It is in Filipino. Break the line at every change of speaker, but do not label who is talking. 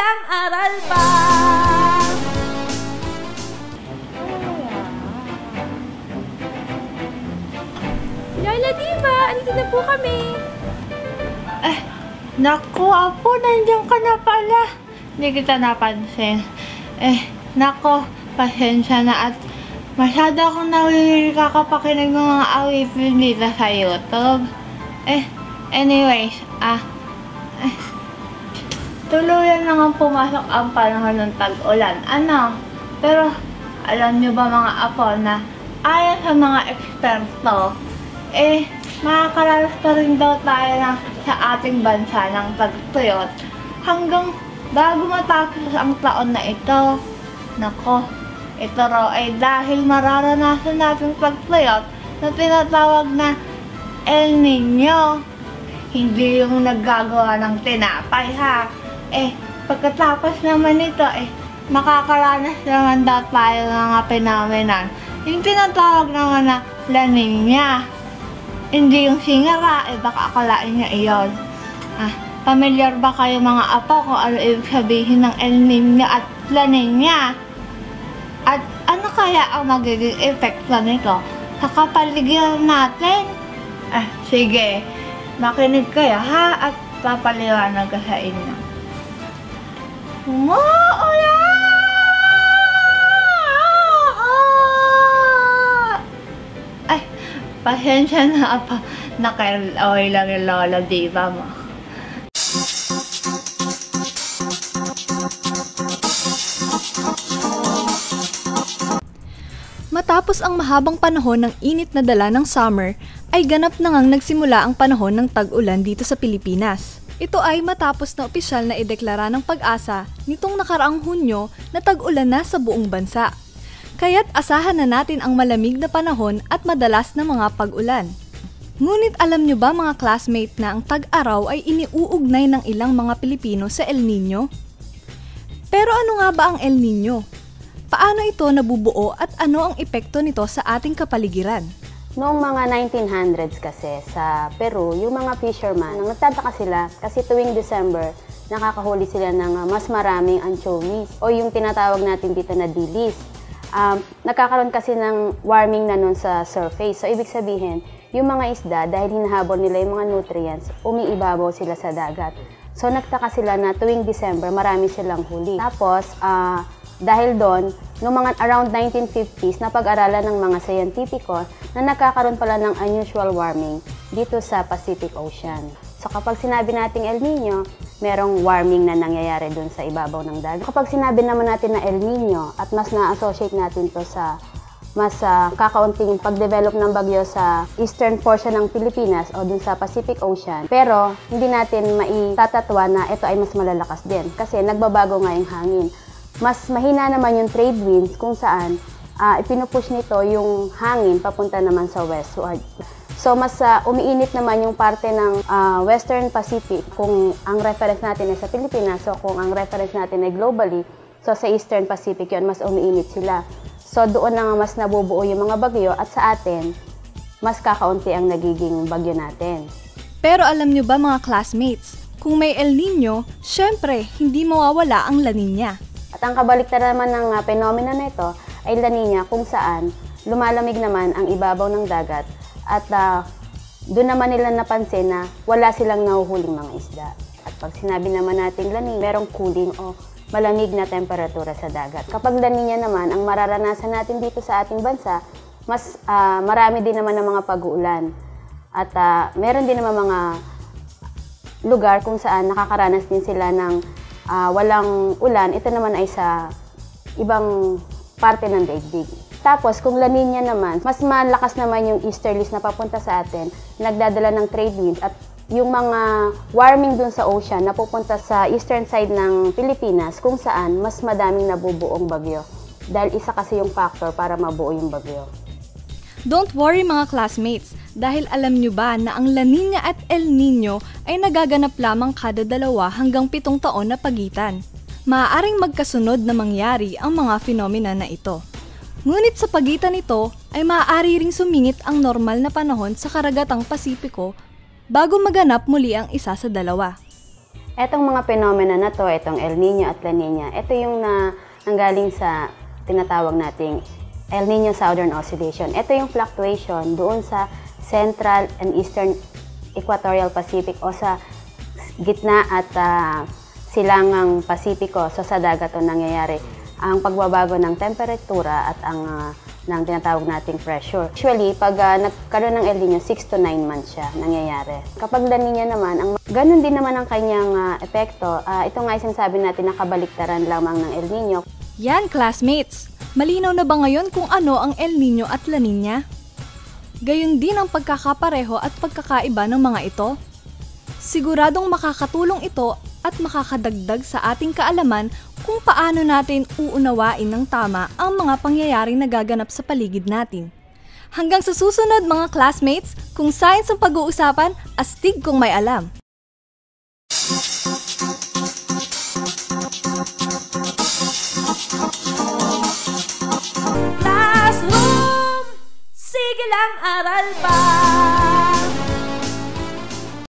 ilang aral pa. Lola Diva, andito na po kami.
Naku, Apo, nandiyan ka na pala. Hindi kita napansin. Naku, pasensya na at masyado akong nawili kakapakinig ng mga awitin dito sa YouTube. Anyways, tuluyan na nga pumasok ang panahon ng tag-ulan. Pero, alam niyo ba mga Apo na ayon sa mga eksperto, makakaranas pa rin daw tayo sa ating bansa ng tagtuyot hanggang bago matapos ang taon na ito. Nako, ito raw ay dahil mararanasan natin pagtuyot na tinatawag na El Niño. Hindi yung naggagawa ng tinapay ha. Pagkatapos naman ito makakaranas naman daw tayo ng mga phenomenon. Yung tinatawag naman na La Niña. Hindi yung singara, baka akalain niya iyon. Pamilyar ba kayo mga Apo kung ano ibig sabihin ng El Niño at La Niña? At ano kaya ang magiging epekto nito sa kapaligiran natin? Sige, makinig kayo ha at papaliwanag ko sa inyo. Pasensya na Apo, naka-away lang yung Lola Diva mo.
Matapos ang mahabang panahon ng init na dala ng summer, ay ganap na ngang nagsimula ang panahon ng tag-ulan dito sa Pilipinas. Ito ay matapos na opisyal na ideklara ng Pag-asa nitong nakaraang Hunyo na tag-ulan na sa buong bansa. Kaya't asahan na natin ang malamig na panahon at madalas na mga pag-ulan. Ngunit alam nyo ba mga classmate na ang tag-araw ay iniuugnay ng ilang mga Pilipino sa El Niño? Pero ano nga ba ang El Niño? Paano ito nabubuo at ano ang epekto nito sa ating kapaligiran?
Noong mga 1900s kasi sa Peru, yung mga fisherman, nagtataka sila kasi tuwing December, nakakahuli sila ng mas maraming anchovies o yung tinatawag natin dito na dilis. Nagkakaroon kasi ng warming na nun sa surface. So, ibig sabihin, yung mga isda, dahil hinahabol nila yung mga nutrients, umiibabaw sila sa dagat. So, nagtaka sila na tuwing December, marami silang huli. Tapos, dahil doon, noong mga around 1950s, napag-aralan ng mga scientifico na nagkakaroon pala ng unusual warming dito sa Pacific Ocean. So kapag sinabi nating El Niño, merong warming na nangyayari doon sa ibabaw ng dagat. Kapag sinabi naman natin na El Niño at mas na-associate natin to sa mas kakaunting pag-develop ng bagyo sa eastern portion ng Pilipinas o dun sa Pacific Ocean. Pero hindi natin maitatatwa na ito ay mas malalakas din kasi nagbabago nga yung hangin. Mas mahina naman yung trade winds kung saan ipinupush nito yung hangin papunta naman sa westward. So, mas umiinit naman yung parte ng Western Pacific kung ang reference natin ay sa Pilipinas. So, kung ang reference natin ay globally, so sa Eastern Pacific yun, mas umiinit sila. So, doon na nga mas nabubuo yung mga bagyo at sa atin, mas kakaunti ang nagiging bagyo natin.
Pero alam nyo ba mga classmates, kung may El Niño, syempre, hindi mawawala ang La Niña.
At ang kabaliktaran naman ng phenomena na ito ay La Niña kung saan lumalamig naman ang ibabaw ng dagat at doon naman nila napansin na wala silang nahuhuling mga isda. At pag sinabi naman natin La Niña, merong cooling o malamig na temperatura sa dagat. Kapag La Niña naman, ang mararanasan natin dito sa ating bansa, mas marami din naman ng mga pag-uulan. At meron din naman mga lugar kung saan nakakaranas din sila ng walang ulan. Ito naman ay sa ibang parte ng daigdig. Tapos, kung La Niña naman, mas malakas naman yung easterlies na papunta sa atin, nagdadala ng trade winds at yung mga warming dun sa ocean na pupunta sa eastern side ng Pilipinas kung saan mas madaming nabubuong bagyo. Dahil isa kasi yung factor para mabuo yung bagyo.
Don't worry mga classmates, dahil alam nyo ba na ang La Niña at El Niño ay nagaganap lamang kada 2 hanggang 7 taon na pagitan. Maaaring magkasunod na mangyari ang mga fenomena na ito. Ngunit sa pagitan nito ay maaari ring sumingit ang normal na panahon sa karagatang Pasipiko bago maganap muli ang isa sa 2.
Etong mga phenomena na to, itong El Nino at La Nina, ito yung nanggaling sa tinatawag nating El Nino Southern Oscillation. Ito yung fluctuation doon sa Central and Eastern Equatorial Pacific o sa gitna at silangang Pasipiko. So sa dagat ito nangyayari ang pagbabago ng temperatura at ang ng tinatawag nating pressure. Usually, pag nagkaroon ng El Nino, 6 to 9 months siya nangyayari. Kapag La Nina naman, ganun din naman ang kanyang epekto. Ito nga yung sinasabi natin na kabaliktaran lamang ng El Nino.
Yan, classmates! Malinaw na ba ngayon kung ano ang El Nino at La Nina? Gayon din ang pagkakapareho at pagkakaiba ng mga ito. Siguradong makakatulong ito at makakadagdag sa ating kaalaman kung paano natin uunawain ng tama ang mga pangyayaring nagaganap sa paligid natin. Hanggang sa susunod mga classmates, kung science ang pag-uusapan, astig kung may alam.
Classroom! Sige lang, aral pa!